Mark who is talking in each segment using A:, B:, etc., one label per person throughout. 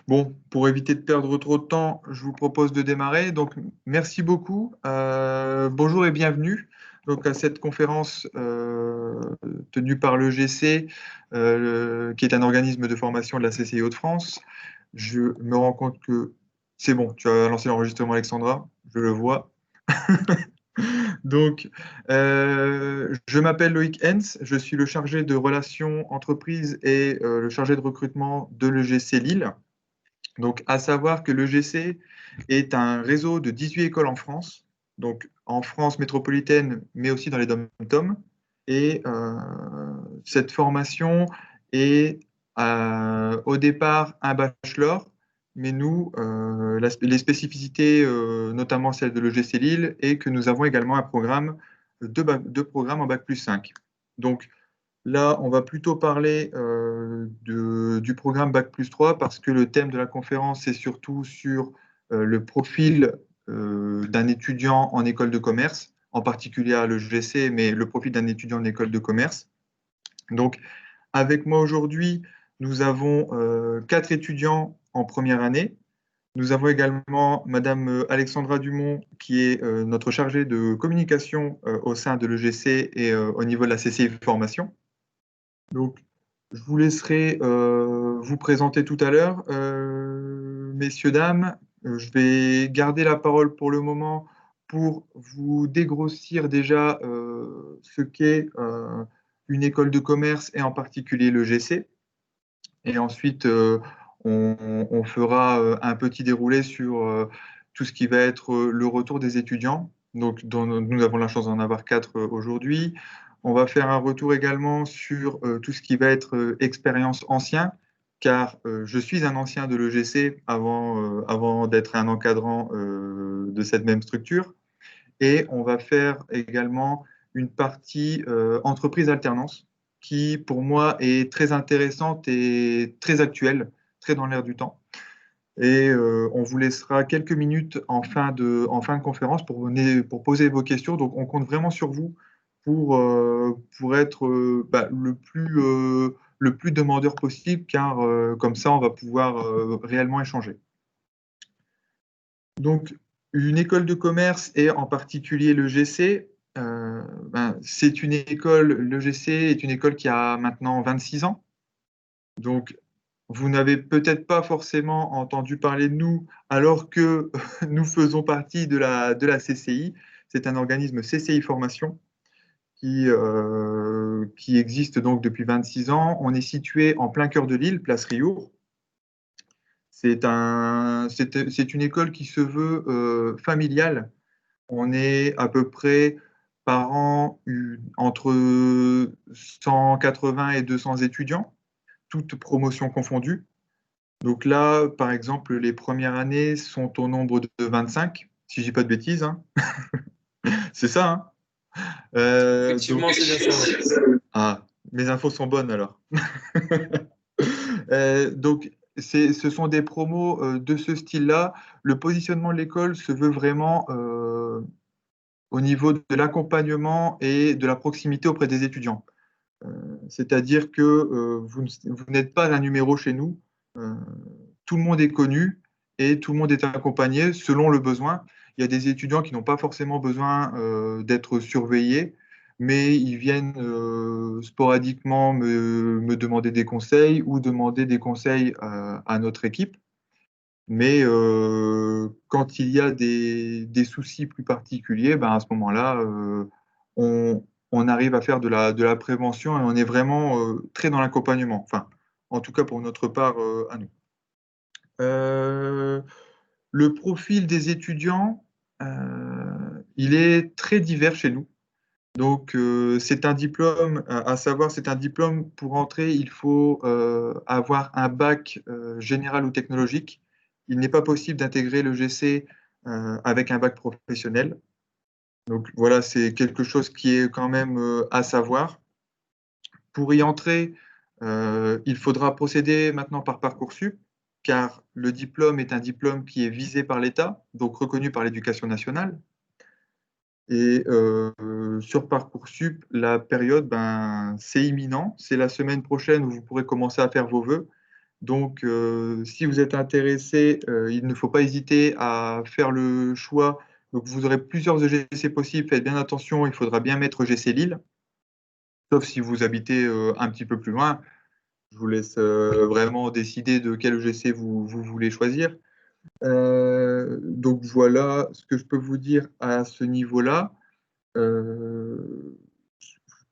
A: Bon, pour éviter de perdre trop de temps, je vous propose de démarrer. Donc, merci beaucoup. Bonjour et bienvenue donc, à cette conférence tenue par l'EGC, qui est un organisme de formation de la CCI Hauts-de-France. Je me rends compte que c'est bon, tu as lancé l'enregistrement, Alexandra, je le vois. Donc, je m'appelle Loïc Hens, je suis le chargé de relations entreprises et le chargé de recrutement de l'EGC Lille. Donc, à savoir que l'EGC est un réseau de 18 écoles en France, donc en France métropolitaine, mais aussi dans les dom-toms. Et cette formation est au départ un bachelor, mais nous, les spécificités, notamment celle de l'EGC Lille, est que nous avons également un programme de programmes en Bac+5. Donc, là, on va plutôt parler du programme Bac+3 parce que le thème de la conférence est surtout sur le profil d'un étudiant en école de commerce, en particulier à l'EGC, mais le profil d'un étudiant en école de commerce. Donc, avec moi aujourd'hui, nous avons 4 étudiants en première année. Nous avons également Madame Alexandra Dumont, qui est notre chargée de communication au sein de l'EGC et au niveau de la CCI Formation. Donc, je vous laisserai vous présenter tout à l'heure. Messieurs, dames, je vais garder la parole pour le moment pour vous dégrossir déjà ce qu'est une école de commerce et en particulier le GC. Et ensuite, on fera un petit déroulé sur tout ce qui va être le retour des étudiants. Donc, dont nous avons la chance d'en avoir 4 aujourd'hui. On va faire un retour également sur tout ce qui va être expérience ancien, car je suis un ancien de l'EGC avant d'être un encadrant de cette même structure. Et on va faire également une partie entreprise alternance qui, pour moi, est très intéressante et très actuelle, très dans l'air du temps. Et on vous laissera quelques minutes en fin de conférence pour poser vos questions. Donc, on compte vraiment sur vous pour être le plus demandeur possible, car comme ça, on va pouvoir réellement échanger. Donc, une école de commerce et en particulier le GC, c'est une école, le GC est une école qui a maintenant 26 ans. Donc, vous n'avez peut-être pas forcément entendu parler de nous alors que nous faisons partie de la CCI. C'est un organisme CCI Formation qui existe donc depuis 26 ans. On est situé en plein cœur de Lille, place Riour. C'est une école qui se veut familiale. On est à peu près par an entre 180 et 200 étudiants, toutes promotions confondues. Donc là, par exemple, les premières années sont au nombre de 25, si je dis pas de bêtises, hein. C'est ça, hein.
B: Effectivement, c'est bien ça.
A: Ah, mes infos sont bonnes alors. Donc, ce sont des promos de ce style-là. Le positionnement de l'école se veut vraiment au niveau de l'accompagnement et de la proximité auprès des étudiants. C'est-à-dire que vous n'êtes pas un numéro chez nous. Euh, Tout le monde est connu et tout le monde est accompagné selon le besoin. Il y a des étudiants qui n'ont pas forcément besoin d'être surveillés, mais ils viennent sporadiquement me demander des conseils ou demander des conseils à notre équipe. Mais quand il y a des soucis plus particuliers, ben à ce moment-là, on arrive à faire de la prévention et on est vraiment très dans l'accompagnement. Enfin, en tout cas pour notre part à nous. Euh, le profil des étudiants, il est très divers chez nous. Donc, c'est un diplôme, à savoir, c'est un diplôme pour entrer, il faut avoir un bac général ou technologique. Il n'est pas possible d'intégrer le GC avec un bac professionnel. Donc, voilà, c'est quelque chose qui est quand même à savoir. Pour y entrer, il faudra procéder maintenant par Parcoursup, car le diplôme est un diplôme qui est visé par l'État, donc reconnu par l'Éducation nationale. Et sur Parcoursup, la période, ben, c'est imminent. C'est la semaine prochaine où vous pourrez commencer à faire vos vœux. Donc, si vous êtes intéressé, il ne faut pas hésiter à faire le choix. Donc, vous aurez plusieurs EGC possibles. Faites bien attention, il faudra bien mettre EGC Lille, sauf si vous habitez un petit peu plus loin. Je vous laisse vraiment décider de quel EGC vous voulez choisir. Donc, voilà ce que je peux vous dire à ce niveau-là.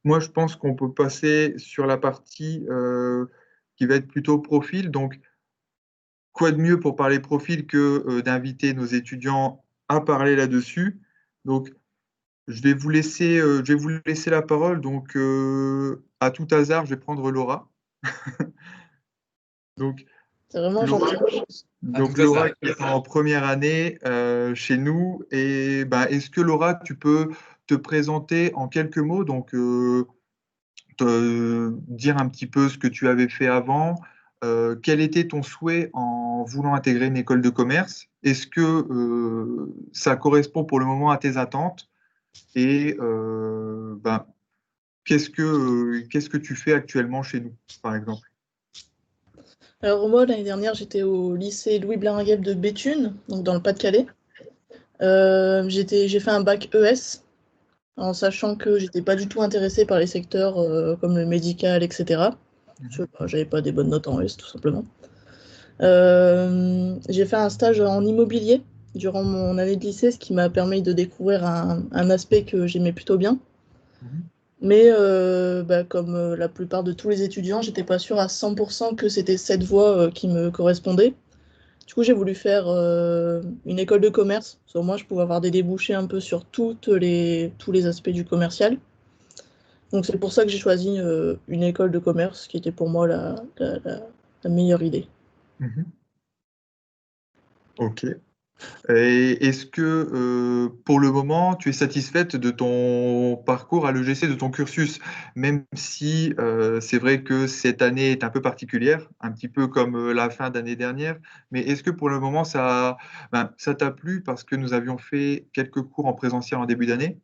A: Moi, je pense qu'on peut passer sur la partie qui va être plutôt profil. Donc, quoi de mieux pour parler profil que d'inviter nos étudiants à parler là-dessus. Donc, je vais vous laisser la parole. Donc, à tout hasard, je vais prendre Laura. Donc,
C: C'est vraiment
A: Laura,
C: gentil.
A: Laura qui est en première année chez nous. Et ben, est-ce que Laura, tu peux te présenter en quelques mots? Donc, dire un petit peu ce que tu avais fait avant, quel était ton souhait en voulant intégrer une école de commerce? Est-ce que ça correspond pour le moment à tes attentes? Et ben, qu'est-ce que tu fais actuellement chez nous, par exemple?
C: Alors moi, l'année dernière, j'étais au lycée Louis Blinguet de Béthune, donc dans le Pas-de-Calais. J'ai fait un bac ES, en sachant que j'étais pas du tout intéressée par les secteurs comme le médical, etc. J'avais pas des bonnes notes en ES, tout simplement. J'ai fait un stage en immobilier durant mon année de lycée, ce qui m'a permis de découvrir un aspect que j'aimais plutôt bien. Mais comme la plupart de tous les étudiants, j'étais pas sûre à 100% que c'était cette voie qui me correspondait. Du coup, j'ai voulu faire une école de commerce. Au moins, je pouvais avoir des débouchés un peu sur tous les aspects du commercial. Donc, c'est pour ça que j'ai choisi une école de commerce qui était pour moi la meilleure idée.
A: Ok. Et est-ce que pour le moment, tu es satisfaite de ton parcours à l'EGC, de ton cursus, même si c'est vrai que cette année est un peu particulière, un petit peu comme la fin d'année dernière, mais est-ce que pour le moment, ça t'a plu parce que nous avions fait quelques cours en présentiel en début d'année?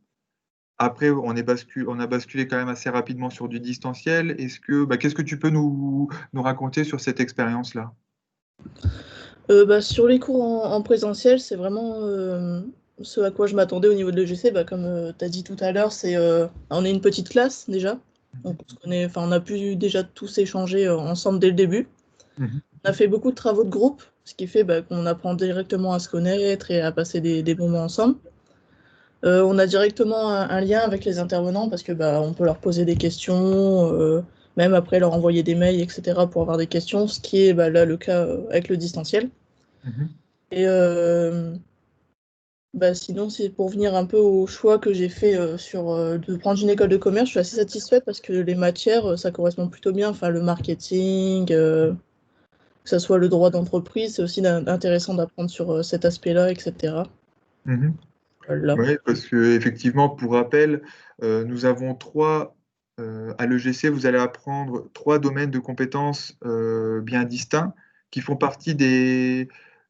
A: Après, on a basculé quand même assez rapidement sur du distanciel. Qu'est-ce que tu peux nous raconter sur cette expérience-là?
C: Sur les cours en présentiel, c'est vraiment ce à quoi je m'attendais au niveau de l'EGC. Comme tu as dit tout à l'heure, on est une petite classe déjà. Donc on a pu déjà tous échanger ensemble dès le début. On a fait beaucoup de travaux de groupe, ce qui fait qu'on apprend directement à se connaître et à passer des moments ensemble. On a directement un lien avec les intervenants parce que on peut leur poser des questions, même après leur envoyer des mails, etc. pour avoir des questions, ce qui est là le cas avec le distanciel. Et sinon, c'est pour venir un peu au choix que j'ai fait de prendre une école de commerce. Je suis assez satisfaite parce que les matières, ça correspond plutôt bien. Enfin, le marketing, que ce soit le droit d'entreprise, c'est aussi intéressant d'apprendre sur cet aspect-là, etc. Voilà.
A: Oui, parce que effectivement, pour rappel, nous avons à l'EGC, vous allez apprendre trois domaines de compétences bien distincts qui font partie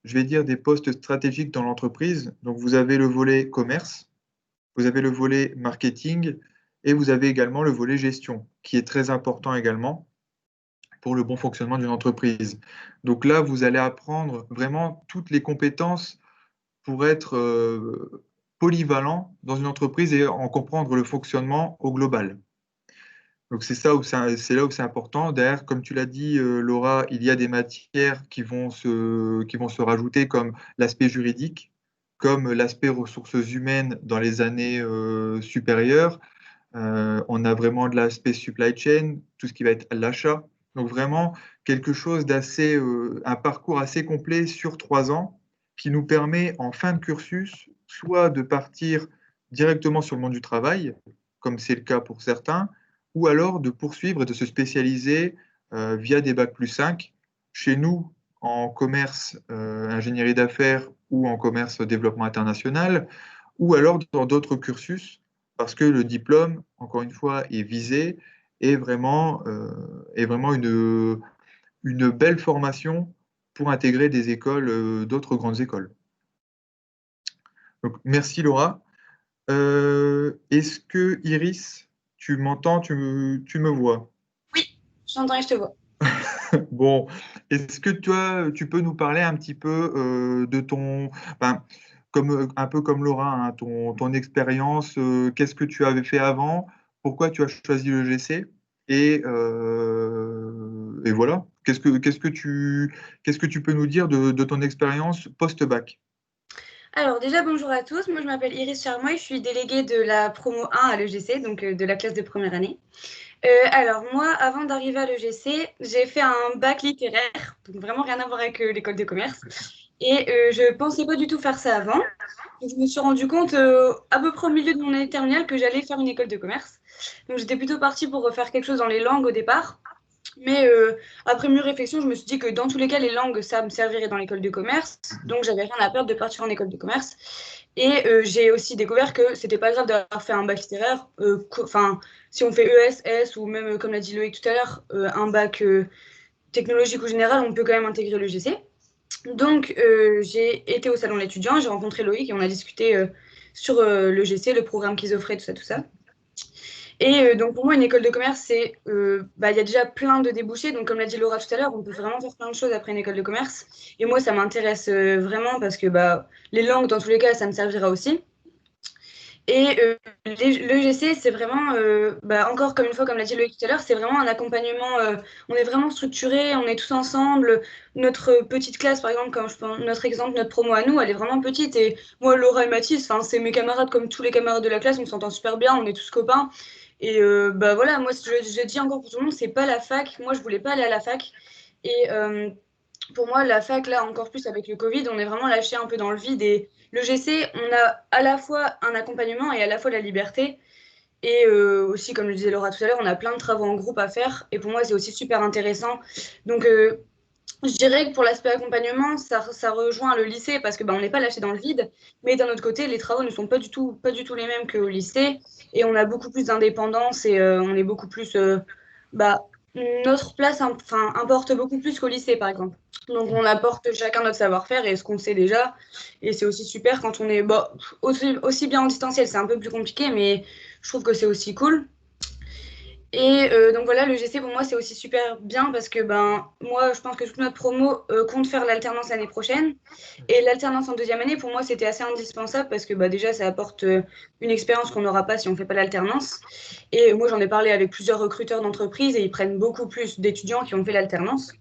A: je vais dire, des postes stratégiques dans l'entreprise. Donc, vous avez le volet commerce, vous avez le volet marketing et vous avez également le volet gestion, qui est très important également pour le bon fonctionnement d'une entreprise. Donc là, vous allez apprendre vraiment toutes les compétences pour être polyvalent dans une entreprise et en comprendre le fonctionnement au global. Donc c'est là où c'est important. Derrière, comme tu l'as dit, Laura, il y a des matières qui vont se rajouter comme l'aspect juridique, comme l'aspect ressources humaines dans les années supérieures. On a vraiment de l'aspect supply chain, tout ce qui va être l'achat. Donc vraiment quelque chose un parcours assez complet sur 3 ans qui nous permet en fin de cursus soit de partir directement sur le monde du travail, comme c'est le cas pour certains, ou alors de poursuivre et de se spécialiser via des bac+5. Chez nous, en commerce, ingénierie d'affaires ou en commerce développement international, ou alors dans d'autres cursus parce que le diplôme, encore une fois, est visé, est vraiment une belle formation pour intégrer des écoles, d'autres grandes écoles. Donc, merci Laura. Est-ce que Iris, tu m'entends, tu me vois?
D: Oui, j'entends et je te vois.
A: Bon, Est-ce que toi, tu peux nous parler un petit peu de ton, ben, un peu comme Laura, hein, ton expérience, qu'est-ce que tu avais fait avant, pourquoi tu as choisi le GC et voilà. Qu'est-ce que tu peux nous dire de ton expérience post-bac?
D: Alors déjà, bonjour à tous. Moi, je m'appelle Iris Charmoy. Je suis déléguée de la promo 1 à l'EGC, donc de la classe de première année. Alors moi, avant d'arriver à l'EGC, j'ai fait un bac littéraire, donc vraiment rien à voir avec l'école de commerce. Et je pensais pas du tout faire ça avant. Je me suis rendu compte à peu près au milieu de mon année terminale que j'allais faire une école de commerce. Donc j'étais plutôt partie pour faire quelque chose dans les langues au départ. Mais après mûre réflexion, je me suis dit que dans tous les cas, les langues, ça me servirait dans l'école de commerce. Donc, j'avais rien à perdre de partir en école de commerce. Et j'ai aussi découvert que c'était pas grave d'avoir fait un bac littéraire. Enfin, si on fait ES, S ou même, comme l'a dit Loïc tout à l'heure, un bac technologique ou général, on peut quand même intégrer le GC. Donc, j'ai été au salon de l'étudiant, j'ai rencontré Loïc et on a discuté sur le GC, le programme qu'ils offraient, tout ça, tout ça. Et donc, pour moi, une école de commerce, c'est, il y a déjà plein de débouchés. Donc, comme l'a dit Laura tout à l'heure, on peut vraiment faire plein de choses après une école de commerce. Et moi, ça m'intéresse vraiment parce que les langues, dans tous les cas, ça me servira aussi. Et l'EGC, c'est vraiment, encore comme une fois, comme l'a dit Loïc tout à l'heure, c'est vraiment un accompagnement. On est vraiment structuré, on est tous ensemble. Notre petite classe, par exemple, comme je prends notre exemple, notre promo à nous, elle est vraiment petite. Et moi, Laura et Mathis, c'est mes camarades comme tous les camarades de la classe, on s'entend super bien, on est tous copains. Et voilà, moi, je dis encore pour tout le monde, c'est pas la fac. Moi, je voulais pas aller à la fac. Et pour moi, la fac, là, encore plus avec le Covid, on est vraiment lâché un peu dans le vide. Et le GC, on a à la fois un accompagnement et à la fois la liberté. Et aussi, comme le disait Laura tout à l'heure, on a plein de travaux en groupe à faire. Et pour moi, c'est aussi super intéressant. Donc, je dirais que pour l'aspect accompagnement, ça rejoint le lycée parce que on n'est pas lâché dans le vide. Mais d'un autre côté, les travaux ne sont pas du tout les mêmes qu'au lycée. Et on a beaucoup plus d'indépendance et on est beaucoup plus. Notre place importe beaucoup plus qu'au lycée, par exemple. Donc, on apporte chacun notre savoir-faire et ce qu'on sait déjà. Et c'est aussi super quand on est aussi bien en distanciel. C'est un peu plus compliqué, mais je trouve que c'est aussi cool. Et donc voilà, le GC pour moi c'est aussi super bien parce que moi je pense que toute notre promo compte faire l'alternance l'année prochaine. Et l'alternance en deuxième année pour moi c'était assez indispensable parce que déjà ça apporte une expérience qu'on n'aura pas si on ne fait pas l'alternance. Et moi j'en ai parlé avec plusieurs recruteurs d'entreprises et ils prennent beaucoup plus d'étudiants qui ont fait l'alternance.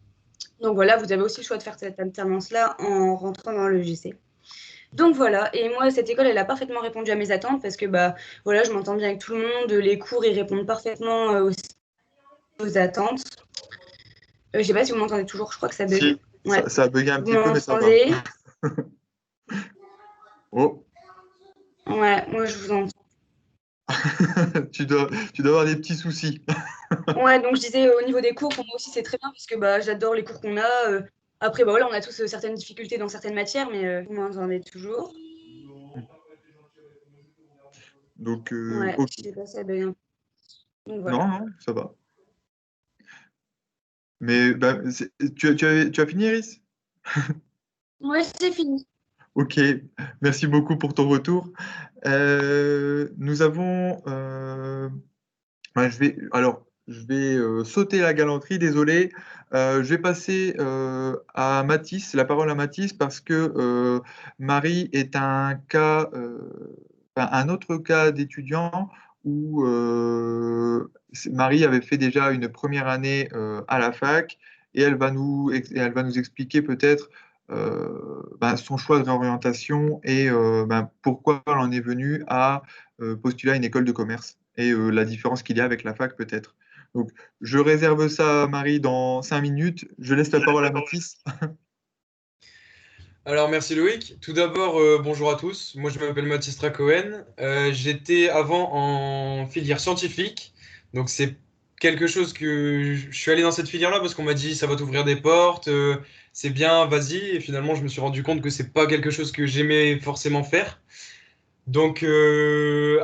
D: Donc voilà, vous avez aussi le choix de faire cette alternance-là en rentrant dans le GC. Donc voilà, et moi cette école elle a parfaitement répondu à mes attentes parce que voilà, je m'entends bien avec tout le monde, les cours ils répondent parfaitement aux attentes. Je sais pas si vous m'entendez toujours, je crois que ça bug.
A: Si,
D: ouais.
A: ça a bugué un petit peu, mais ça va. Oh.
D: Ouais, moi je vous entends.
A: tu dois avoir des petits soucis.
D: Ouais, donc je disais au niveau des cours, pour moi aussi c'est très bien parce que j'adore les cours qu'on a. Après, voilà, on a tous certaines difficultés dans certaines matières, mais vous m'entendez toujours.
A: Donc,
D: ouais,
A: ok.
D: je sais pas, ça bug un peu. Donc, voilà.
A: Non, ça va. Mais tu as fini, Iris?
D: Ouais, c'est fini.
A: Ok, merci beaucoup pour ton retour. Nous avons. Je vais sauter la galanterie, désolé. Je vais passer à Mathis, la parole à Mathis, parce que Marie est un autre cas d'étudiant où Marie avait fait déjà une première année à la fac et elle va nous expliquer peut-être son choix de réorientation et pourquoi elle en est venue à postuler à une école de commerce et la différence qu'il y a avec la fac peut-être. Donc, je réserve ça à Marie dans 5 minutes. Je laisse la parole à Mathis.
B: Alors, merci Loïc. Tout d'abord, bonjour à tous. Moi, je m'appelle Mathis Tracoen. J'étais avant en filière scientifique. Donc, c'est quelque chose que je suis allé dans cette filière-là parce qu'on m'a dit ça va t'ouvrir des portes, c'est bien, vas-y. Et finalement, je me suis rendu compte que c'est pas quelque chose que j'aimais forcément faire. Donc,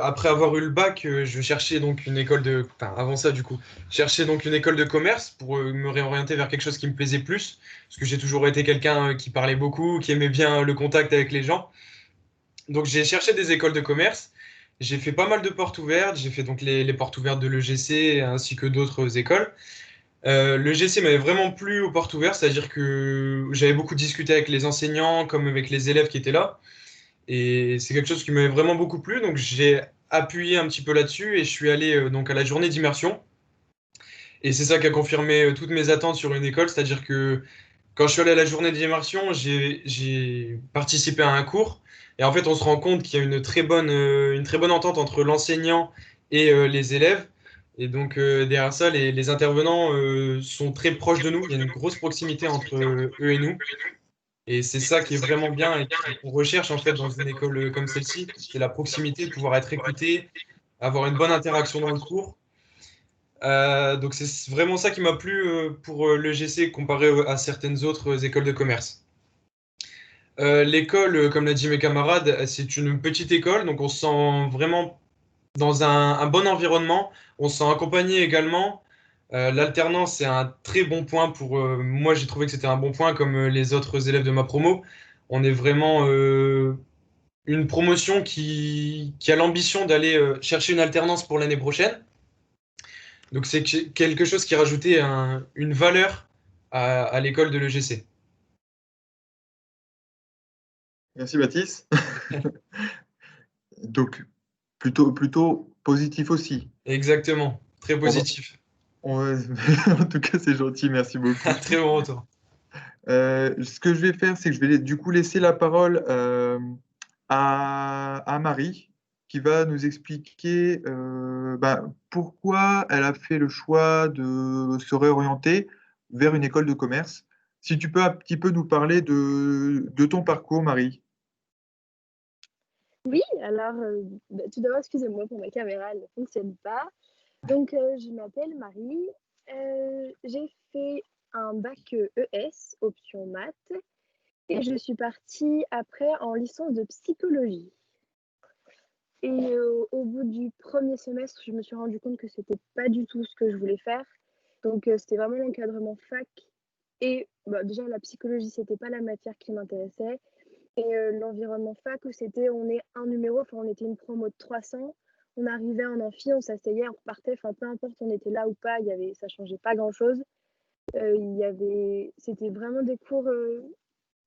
B: après avoir eu le bac, je cherchais donc une école de... Enfin, avant ça, du coup, je cherchais donc une école de commerce pour me réorienter vers quelque chose qui me plaisait plus. Parce que j'ai toujours été quelqu'un qui parlait beaucoup, qui aimait bien le contact avec les gens. Donc, j'ai cherché des écoles de commerce. J'ai fait pas mal de portes ouvertes. J'ai fait donc les portes ouvertes de l'EGC ainsi que d'autres écoles. Le GC m'avait vraiment plu aux portes ouvertes, c'est-à-dire que j'avais beaucoup discuté avec les enseignants comme avec les élèves qui étaient là. Et c'est quelque chose qui m'avait vraiment beaucoup plu, donc j'ai appuyé un petit peu là-dessus et je suis allé donc à la journée d'immersion. Et c'est ça qui a confirmé toutes mes attentes sur une école, c'est-à-dire que quand je suis allé à la journée d'immersion, j'ai participé à un cours. Et en fait, on se rend compte qu'il y a une très bonne entente entre l'enseignant et les élèves. Et donc, derrière ça, les intervenants sont très proches de nous. Il y a une grosse proximité entre eux et nous. Et c'est ça qui est vraiment bien et qu'on recherche en fait dans une école comme celle-ci. C'est la proximité, pouvoir être écouté, avoir une bonne interaction dans le cours. Donc c'est vraiment ça qui m'a plu pour le GC comparé à certaines autres écoles de commerce. L'école, comme l'a dit mes camarades, c'est une petite école, donc on se sent vraiment dans un bon environnement. On se sent accompagné également. L'alternance, c'est un très bon point pour moi. J'ai trouvé que c'était un bon point, comme les autres élèves de ma promo. On est vraiment une promotion qui a l'ambition d'aller chercher une alternance pour l'année prochaine. Donc c'est quelque chose qui rajoutait une valeur à l'école de l'EGC.
A: Merci Baptiste. Donc, plutôt positif aussi.
B: Exactement, très positif.
A: En tout cas, c'est gentil, merci beaucoup.
B: Un très bon retour.
A: Ce que je vais faire, c'est que je vais du coup laisser la parole à Marie, qui va nous expliquer pourquoi elle a fait le choix de se réorienter vers une école de commerce. Si tu peux un petit peu nous parler de ton parcours, Marie.
E: Oui, alors, tout d'abord, excusez-moi pour ma caméra, elle ne fonctionne pas. Donc, je m'appelle Marie. J'ai fait un bac ES, option maths, et je suis partie après en licence de psychologie. Et au bout du premier semestre, je me suis rendu compte que c'était pas du tout ce que je voulais faire. Donc, c'était vraiment l'encadrement fac. Et déjà, la psychologie, c'était pas la matière qui m'intéressait. Et l'environnement fac où c'était, on est un numéro, enfin on était une promo de 300, on arrivait en amphi, on s'asseyait, on repartait, enfin peu importe on était là ou pas, ça changeait pas grand-chose. C'était vraiment des cours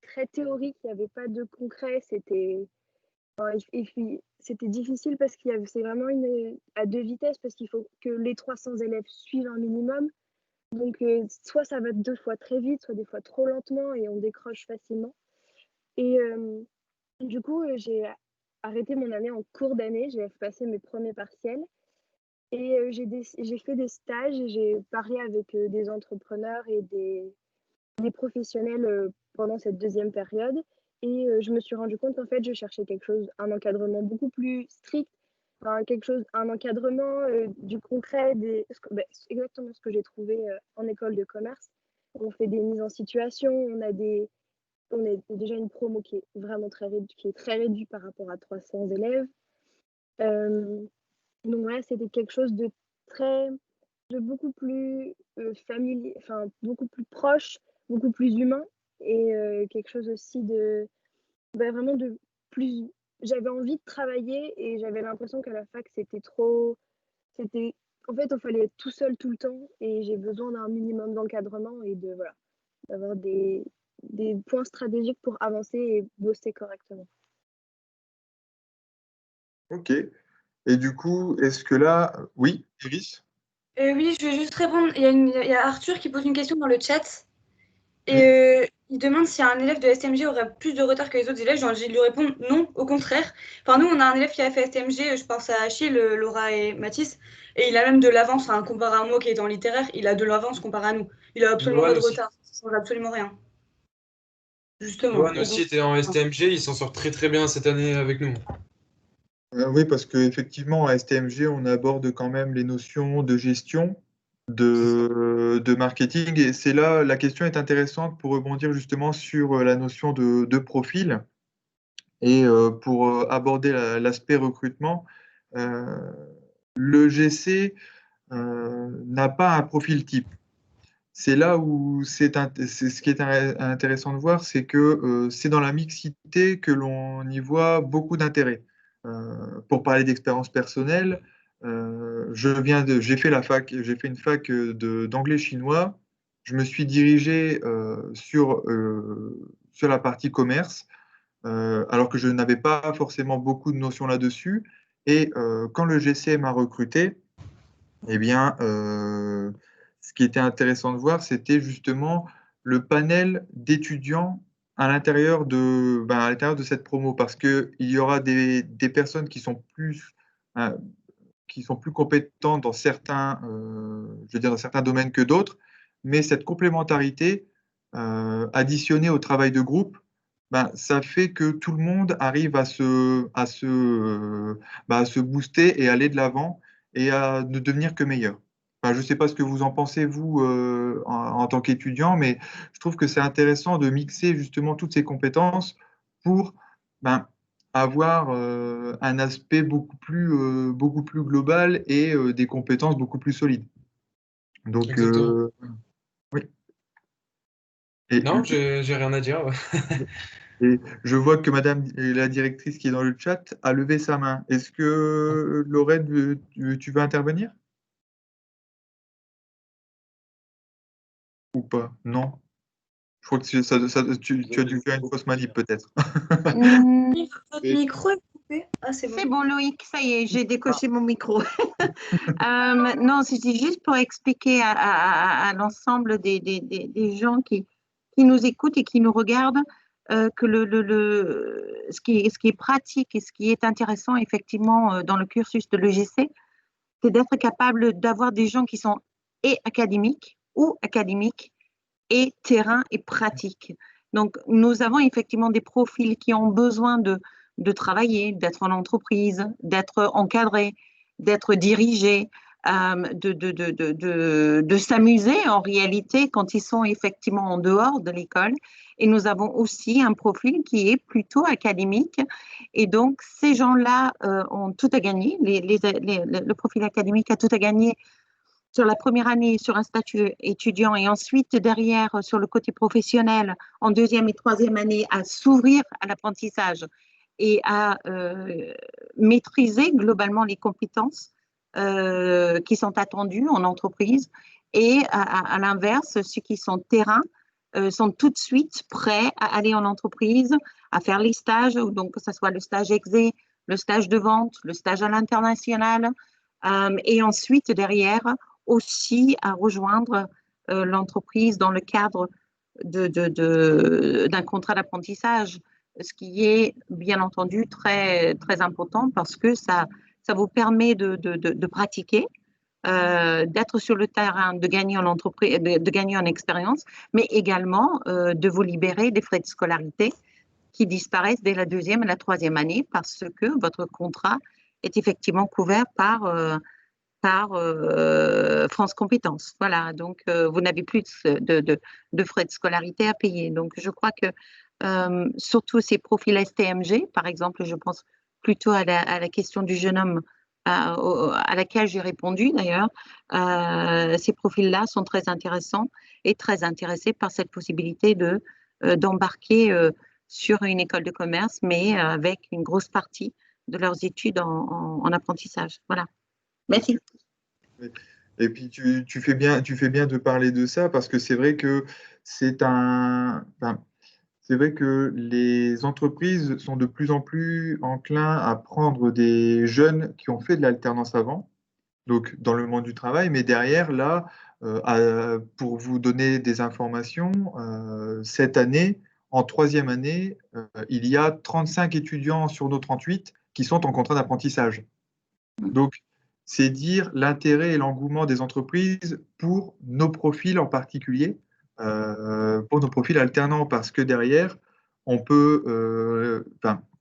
E: très théoriques, il n'y avait pas de concret, et puis c'était difficile parce c'est vraiment à deux vitesses, parce qu'il faut que les 300 élèves suivent un minimum. Donc soit ça va deux fois très vite, soit des fois trop lentement et on décroche facilement. Et du coup, j'ai arrêté mon année en cours d'année, j'ai passé mes premiers partiels et j'ai fait des stages, j'ai parlé avec des entrepreneurs et des professionnels pendant cette deuxième période et je me suis rendu compte qu'en fait, je cherchais un encadrement beaucoup plus strict, un encadrement du concret, exactement ce que j'ai trouvé en école de commerce. On fait des mises en situation, on est déjà une promo qui est vraiment qui est très réduite par rapport à 300 élèves. Donc voilà, c'était quelque chose de beaucoup plus familier, enfin beaucoup plus proche, beaucoup plus humain et quelque chose aussi vraiment de plus. J'avais envie de travailler et j'avais l'impression qu'à la fac en fait, il fallait être tout seul tout le temps et j'ai besoin d'un minimum d'encadrement et d'avoir des points stratégiques pour avancer et bosser correctement.
A: Ok. Et du coup, est-ce que là... Oui, Iris?
D: Oui, je vais juste répondre. Il y a Arthur qui pose une question dans le chat. Et il demande si un élève de STMG aurait plus de retard que les autres élèves. J'ai envie de lui répondre non, au contraire. Enfin, nous, on a un élève qui a fait STMG, je pense à Achille, Laura et Mathis, et il a même de l'avance, enfin, comparé à moi qui est en littéraire, il a de l'avance comparé à nous. Il a absolument
B: Lohan
D: pas de
B: aussi.
D: retard, ça change absolument rien. Justement.
B: Lohan aussi était en STMG, il s'en sort très très bien cette année avec nous.
A: Oui, parce qu'effectivement, à STMG, on aborde quand même les notions de gestion, de marketing. Et c'est là, la question est intéressante pour rebondir justement sur la notion de profil. Et pour aborder l'aspect recrutement, le GC n'a pas un profil type. C'est là où c'est ce qui est intéressant de voir, c'est que c'est dans la mixité que l'on y voit beaucoup d'intérêt. Pour parler d'expérience personnelle, j'ai fait une fac d'anglais chinois. Je me suis dirigé sur la partie commerce, alors que je n'avais pas forcément beaucoup de notions là-dessus. Et quand le GC m'a recruté, eh bien, ce qui était intéressant de voir, c'était justement le panel d'étudiants à l'intérieur de cette promo, parce qu'il y aura des personnes euh, qui sont plus compétentes dans je veux dire, dans certains domaines que d'autres, mais cette complémentarité additionnée au travail de groupe, ben, ça fait que tout le monde arrive à se booster et aller de l'avant et à ne devenir que meilleur. Enfin, je ne sais pas ce que vous en pensez, vous, en tant qu'étudiant, mais je trouve que c'est intéressant de mixer justement toutes ces compétences pour ben, avoir un aspect beaucoup plus global et des compétences beaucoup plus solides. Donc,
B: Exactement.
A: oui. Et,
B: Non, j'ai rien à dire.
A: et je vois que Madame la directrice qui est dans le chat a levé sa main. Est-ce que Laurette, tu veux intervenir ou pas? Non? Je crois que tu as dû faire une fausse manip peut-être.
F: Hmm,
D: Votre micro est coupé. Ah, c'est
F: c'est
D: bon.
F: bon, Loïc, ça y est, j'ai décoché mon micro. Non, c'était juste pour expliquer à l'ensemble des gens qui nous écoutent et qui nous regardent que ce qui est pratique et ce qui est intéressant effectivement dans le cursus de l'EGC, c'est d'être capable d'avoir des gens qui sont et académiques et terrain et pratique. Donc, nous avons effectivement des profils qui ont besoin de travailler, d'être en entreprise, d'être encadrés, d'être dirigés, de s'amuser en réalité quand ils sont effectivement en dehors de l'école. Et nous avons aussi un profil qui est plutôt académique. Et donc, ces gens-là ont tout à gagner. Le profil académique a tout à gagner sur la première année sur un statut étudiant et ensuite derrière sur le côté professionnel en deuxième et troisième année à s'ouvrir à l'apprentissage et à maîtriser globalement les compétences qui sont attendues en entreprise et à l'inverse, ceux qui sont terrain sont tout de suite prêts à aller en entreprise, à faire les stages, donc que ce soit le stage exé, le stage de vente, le stage à l'international, et ensuite derrière aussi à rejoindre l'entreprise dans le cadre d'un contrat d'apprentissage, ce qui est bien entendu très, très important parce que ça vous permet de pratiquer, d'être sur le terrain, de gagner en entreprise, de gagner en expérience, mais également de vous libérer des frais de scolarité qui disparaissent dès la deuxième et la troisième année parce que votre contrat est effectivement couvert par France Compétences. Voilà, donc vous n'avez plus de frais de scolarité à payer. Donc je crois que surtout ces profils STMG, par exemple, je pense plutôt à la question du jeune homme à laquelle j'ai répondu d'ailleurs, ces profils-là sont très intéressants et très intéressés par cette possibilité d'embarquer sur une école de commerce, mais avec une grosse partie de leurs études en apprentissage. Voilà. Merci.
A: Et puis tu fais bien de parler de ça parce que c'est vrai que c'est vrai que les entreprises sont de plus en plus enclins à prendre des jeunes qui ont fait de l'alternance avant, donc dans le monde du travail, mais derrière, là, pour vous donner des informations, cette année, en troisième année, il y a 35 étudiants sur nos 38 qui sont en contrat d'apprentissage. Donc, c'est dire l'intérêt et l'engouement des entreprises pour nos profils en particulier, pour nos profils alternants, parce que derrière, on peut,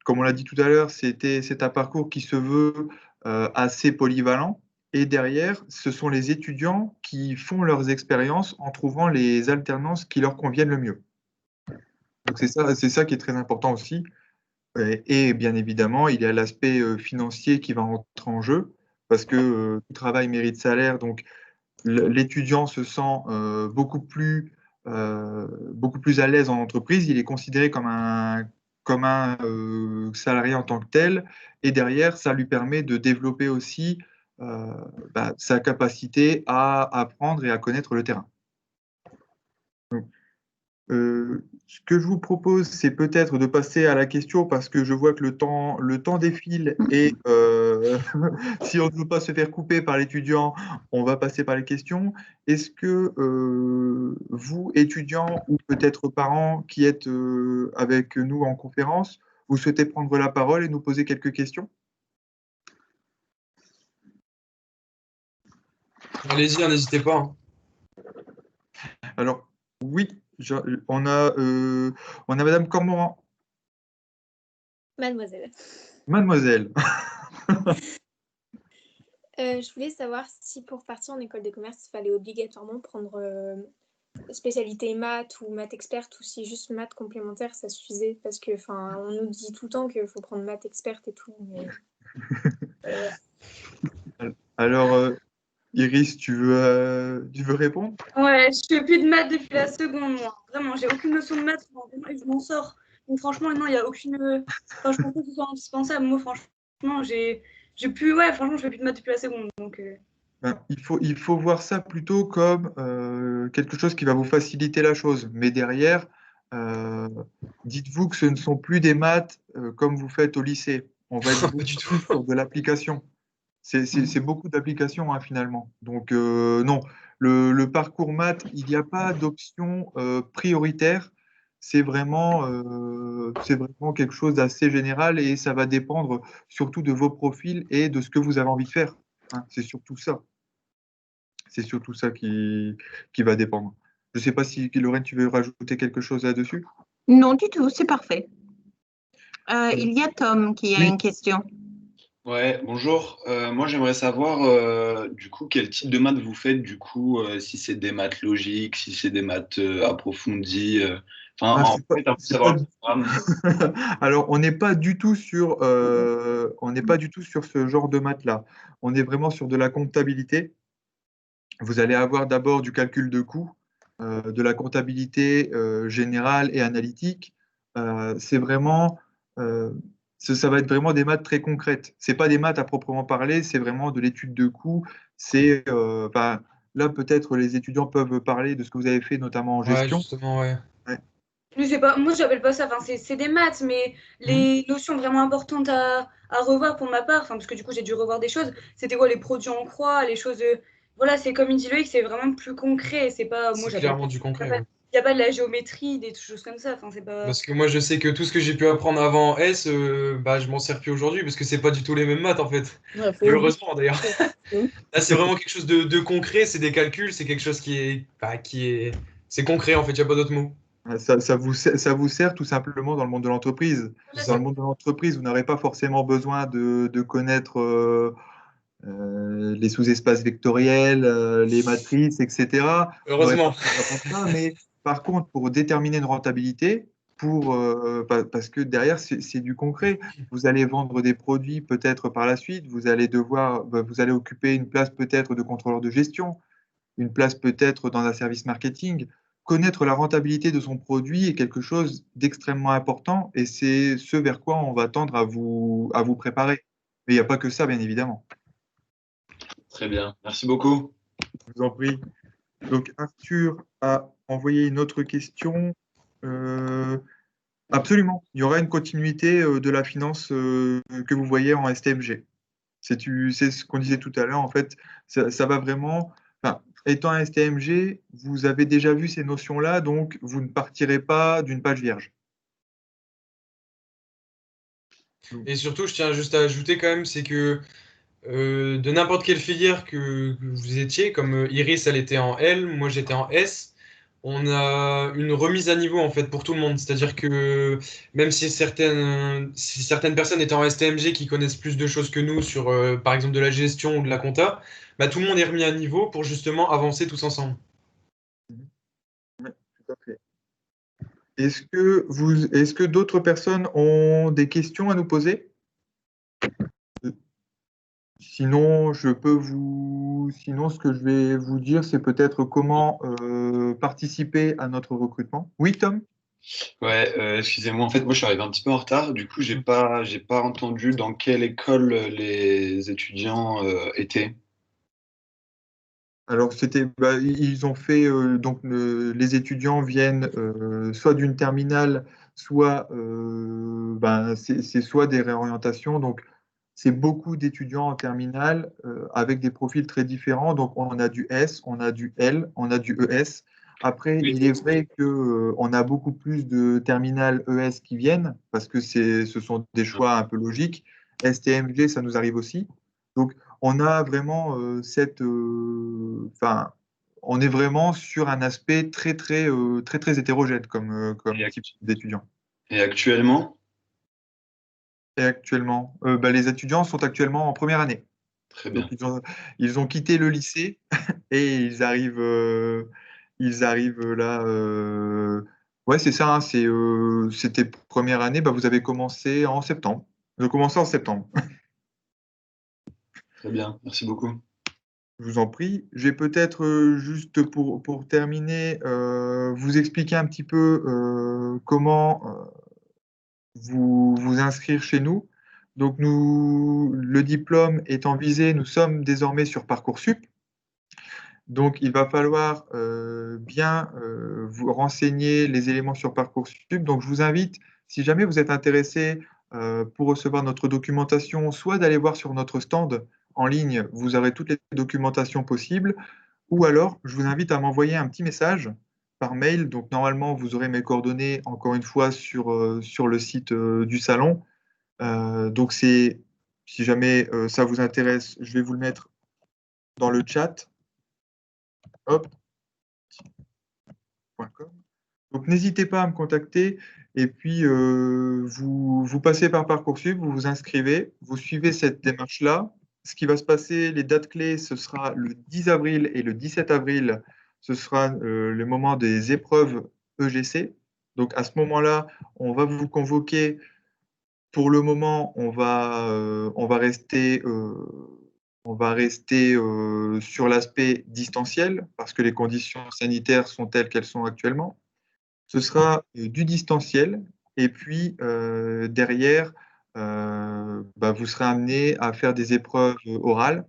A: comme on l'a dit tout à l'heure, c'est un parcours qui se veut assez polyvalent. Et derrière, ce sont les étudiants qui font leurs expériences en trouvant les alternances qui leur conviennent le mieux. Donc c'est ça qui est très important aussi. Et bien évidemment, il y a l'aspect financier qui va entrer en jeu, parce que tout travail mérite salaire, donc l'étudiant se sent beaucoup plus à l'aise en entreprise, il est considéré comme un salarié en tant que tel, et derrière, ça lui permet de développer aussi sa capacité à apprendre et à connaître le terrain. Donc, ce que je vous propose, c'est peut-être de passer à la question parce que je vois que le temps défile et si on ne veut pas se faire couper par l'étudiant, on va passer par les questions. Est-ce que vous, étudiants ou peut-être parents qui êtes avec nous en conférence, vous souhaitez prendre la parole et nous poser quelques questions?
B: Allez-y, n'hésitez pas, hein.
A: Alors, oui, on a Madame Cormoran.
G: Mademoiselle.
A: Mademoiselle.
G: Je voulais savoir si pour partir en école de commerce, il fallait obligatoirement prendre spécialité maths ou maths experte ou si juste maths complémentaire, ça suffisait. Parce que, on nous dit tout le temps qu'il faut prendre maths experte et tout. Mais,
A: Alors, Iris, tu veux répondre?
D: Ouais, je fais plus de maths depuis la seconde, moi. Vraiment, j'ai aucune notion de maths, et je m'en sors. Donc franchement, non, il n'y a aucune. Enfin, je pense pas que ce soit indispensable. Moi, franchement, j'ai plus. Ouais, franchement, je fais plus de maths depuis la seconde. Donc,
A: Il faut voir ça plutôt comme quelque chose qui va vous faciliter la chose. Mais derrière, dites-vous que ce ne sont plus des maths comme vous faites au lycée. On va être
B: Pas
A: beaucoup
B: du tout.
A: plus sur de l'application. C'est beaucoup d'applications hein, finalement. Donc non, le parcours maths, il n'y a pas d'option prioritaire. C'est vraiment quelque chose d'assez général et ça va dépendre surtout de vos profils et de ce que vous avez envie de faire. Hein. C'est surtout ça. C'est surtout ça qui va dépendre. Je ne sais pas si, Lorraine, tu veux rajouter quelque chose là-dessus?
F: Non, du tout, c'est parfait. Il y a Tom qui a
A: Oui.
F: une question.
H: Ouais, bonjour. Moi, j'aimerais savoir du coup quel type de maths vous faites, du coup, si c'est des maths logiques, si c'est des maths approfondies. Enfin,
A: Ah,
H: en fait, un peu
A: c'est
H: savoir
A: pas-
H: le programme.
A: Alors, on n'est pas du tout sur, ce genre de maths-là. On est vraiment sur de la comptabilité. Vous allez avoir d'abord du calcul de coûts, de la comptabilité générale et analytique. C'est vraiment, ça va être vraiment des maths très concrètes. C'est pas des maths à proprement parler, c'est vraiment de l'étude de coûts. Là, peut-être les étudiants peuvent parler de ce que vous avez fait, notamment en
B: Ouais,
A: gestion.
B: justement, ouais.
A: Ouais.
D: je sais pas, moi, j'appelle pas ça. Enfin, c'est des maths, mais les notions vraiment importantes à revoir pour ma part, parce que du coup, j'ai dû revoir des choses. C'était quoi les produits en croix, les choses. Voilà, c'est comme il dit Loïc, c'est vraiment plus concret. C'est pas. Moi,
B: C'est
D: j'appelle.
B: clairement du concret, ouais.
D: Il n'y a pas de la géométrie, des choses comme ça. Enfin, c'est pas.
B: Parce que moi, je sais que tout ce que j'ai pu apprendre avant en S, je m'en sers plus aujourd'hui parce que c'est pas du tout les mêmes maths en fait.
C: Ouais, faut
B: Malheureusement d'ailleurs.
C: Oui.
B: Là, c'est vraiment quelque chose de concret, c'est des calculs, c'est quelque chose c'est concret en fait, il n'y a pas d'autre mot.
A: Ça vous sert tout simplement dans le monde de l'entreprise. Dans le monde de l'entreprise, vous n'aurez pas forcément besoin de connaître les sous-espaces vectoriels, les matrices, etc. Vous n'aurez pas
B: Heureusement.
A: besoin de ça, mais par contre, pour déterminer une rentabilité, parce que derrière, c'est du concret. Vous allez vendre des produits peut-être par la suite, vous allez occuper une place peut-être de contrôleur de gestion, une place peut-être dans un service marketing. Connaître la rentabilité de son produit est quelque chose d'extrêmement important et c'est ce vers quoi on va tendre à vous préparer. Mais il n'y a pas que ça, bien évidemment.
H: Très bien. Merci beaucoup.
A: Je vous en prie. Donc, Arthur a envoyé une autre question. Absolument. Il y aura une continuité de la finance que vous voyez en STMG. C'est ce qu'on disait tout à l'heure. En fait, ça va vraiment. Enfin, étant un STMG, vous avez déjà vu ces notions-là, donc vous ne partirez pas d'une page vierge.
B: Et surtout, je tiens juste à ajouter quand même, c'est que de n'importe quelle filière que vous étiez, comme Iris, elle était en L, moi j'étais en S, on a une remise à niveau en fait pour tout le monde. C'est-à-dire que même si certaines personnes étaient en STMG qui connaissent plus de choses que nous sur par exemple de la gestion ou de la compta, tout le monde est remis à niveau pour justement avancer tous ensemble.
A: Oui, tout à fait. Est-ce que d'autres personnes ont des questions à nous poser? Sinon, sinon, ce que je vais vous dire, c'est peut-être comment participer à notre recrutement. Oui, Tom?
H: Ouais, excusez-moi, en fait, moi je suis arrivé un petit peu en retard, du coup, j'ai pas entendu dans quelle école les étudiants étaient.
A: Alors, ils ont fait, donc les étudiants viennent soit d'une terminale, soit c'est soit des réorientations. Donc, c'est beaucoup d'étudiants en terminale avec des profils très différents. Donc, on a du S, on a du L, on a du ES. Après,
H: Oui.
A: il est vrai que on a beaucoup plus de terminales ES qui viennent parce que ce sont des choix un peu logiques. STMG, ça nous arrive aussi. Donc, on a vraiment on est vraiment sur un aspect très hétérogène comme
H: Et,
A: type d'étudiant.
H: et actuellement?
A: Et actuellement, les étudiants sont actuellement en première année.
H: Très
A: Donc,
H: bien.
A: ils ont quitté le lycée et ils arrivent là. Ouais, c'est ça, hein, c'était première année. Bah, vous avez commencé en septembre. Vous avez commencé en septembre.
H: Très bien, merci beaucoup.
A: Je vous en prie. Je vais peut-être juste pour terminer, vous expliquer un petit peu comment vous inscrire chez nous. Donc, le diplôme étant visé, nous sommes désormais sur Parcoursup. Donc, il va falloir bien vous renseigner les éléments sur Parcoursup. Donc, je vous invite, si jamais vous êtes intéressé pour recevoir notre documentation, soit d'aller voir sur notre stand en ligne, vous aurez toutes les documentations possibles, ou alors je vous invite à m'envoyer un petit message par mail. Donc, normalement, vous aurez mes coordonnées, encore une fois, sur le site du salon. Donc, si jamais ça vous intéresse, je vais vous le mettre dans le chat. Hop. .com. Donc n'hésitez pas à me contacter et puis vous passez par Parcoursup, vous vous inscrivez, vous suivez cette démarche-là. Ce qui va se passer, les dates clés, ce sera le 10 avril et le 17 avril, ce sera le moment des épreuves EGC. Donc à ce moment-là, on va vous convoquer. Pour le moment, on va rester sur l'aspect distanciel parce que les conditions sanitaires sont telles qu'elles sont actuellement. Ce sera du distanciel et puis derrière, vous serez amené à faire des épreuves orales,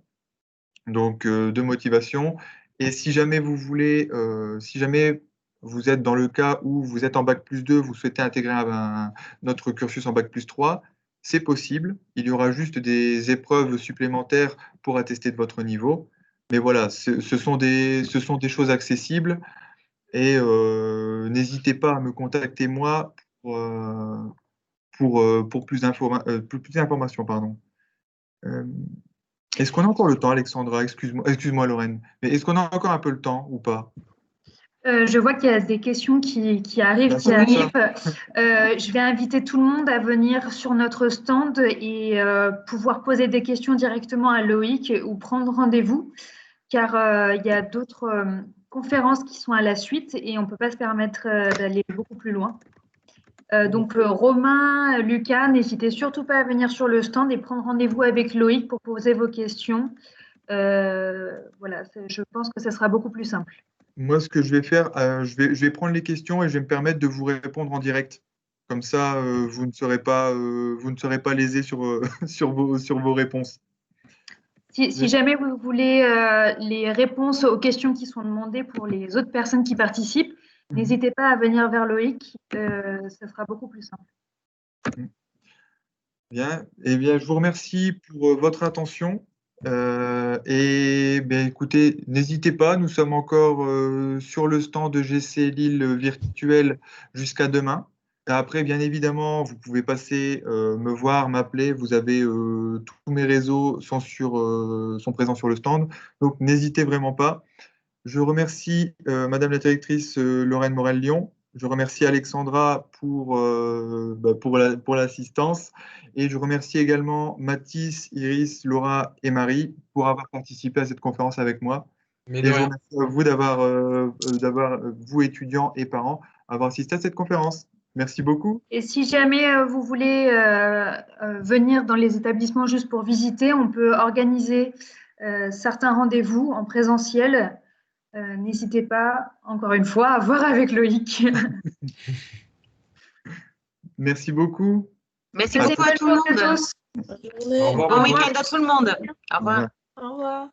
A: donc de motivation. Et si jamais si jamais vous êtes dans le cas où vous êtes en bac+2, vous souhaitez intégrer notre cursus en bac+3, c'est possible. Il y aura juste des épreuves supplémentaires pour attester de votre niveau. Mais voilà, ce sont des choses accessibles. Et n'hésitez pas à me contacter moi pour plus d'informations. Pardon. Euh, Est-ce qu'on a encore le temps, Alexandra? Excuse-moi, Lorraine. Mais est-ce qu'on a encore un peu le temps ou pas?
I: Je vois qu'il y a des questions qui arrivent, je vais inviter tout le monde à venir sur notre stand et pouvoir poser des questions directement à Loïc ou prendre rendez-vous, car il y a d'autres conférences qui sont à la suite et on ne peut pas se permettre d'aller beaucoup plus loin. Donc Romain, Lucas, n'hésitez surtout pas à venir sur le stand et prendre rendez-vous avec Loïc pour poser vos questions. Voilà, je pense que ce sera beaucoup plus simple.
A: Moi, ce que je vais faire, je vais prendre les questions et je vais me permettre de vous répondre en direct. Comme ça, vous ne serez pas lésés sur vos réponses.
I: Si jamais vous voulez les réponses aux questions qui sont demandées pour les autres personnes qui participent, n'hésitez pas à venir vers Loïc, ça sera beaucoup plus simple.
A: Bien, eh bien, je vous remercie pour votre attention. Écoutez, n'hésitez pas, nous sommes encore sur le stand de GC Lille virtuel jusqu'à demain. Et après, bien évidemment, vous pouvez passer me voir, m'appeler. Vous avez tous mes réseaux sont présents sur le stand, donc n'hésitez vraiment pas. Je remercie Madame la directrice Lorraine Morel-Lyon. Je remercie Alexandra pour l'assistance. Et je remercie également Mathis, Iris, Laura et Marie pour avoir participé à cette conférence avec moi.
B: Mais
A: Et
B: de
A: je
B: rien.
A: remercie à vous, vous étudiants et parents, avoir assisté à cette conférence. Merci beaucoup.
I: Et si jamais vous voulez venir dans les établissements juste pour visiter, on peut organiser certains rendez-vous en présentiel. N'hésitez pas, encore une fois, à voir avec Loïc.
A: Merci beaucoup.
F: Merci beaucoup à tout le monde.
C: Bonne journée.
B: Au revoir.
F: Bon week-end à tout le monde. Au revoir.
C: Au revoir.